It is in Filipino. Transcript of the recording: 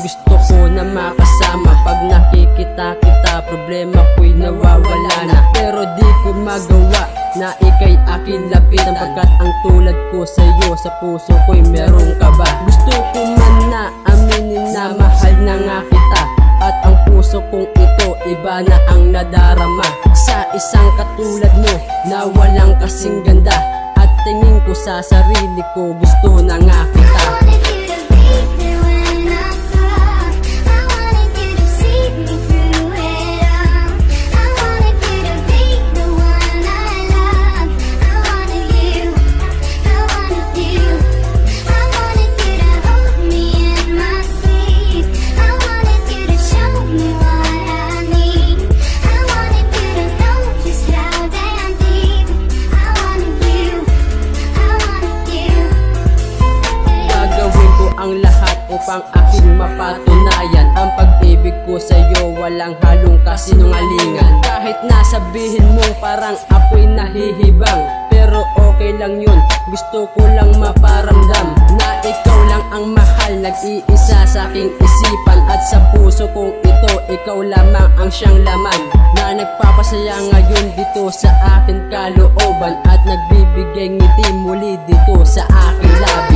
gusto ko na makasama. Pag nakikita kita, problema ko'y nawawala na. Pero di ko magawa na ika'y akin lapitan, pagkat ang tulad ko sa'yo, sa puso ko'y meron ka ba? Gusto ko man na aminin na mahal na nga kita, at ang puso kong ito, iba na ang nadarama sa isang katulad mo na walang kasing ganda. At tingin ko sa sarili ko, gusto na nga kita. Ang lahat upang aking mapatunayan ang pag-ibig ko sa'yo, walang halong kasinungalingan. Kahit nasabihin mong parang ako'y nahihibang, pero okay lang yun, gusto ko lang maparamdam na ikaw lang ang mahal, nag-iisa sa aking isipan. At sa puso kong ito, ikaw lamang ang siyang laman, na nagpapasaya ngayon dito sa akin kalooban, at nagbibigay ngiti muli dito sa aking labi.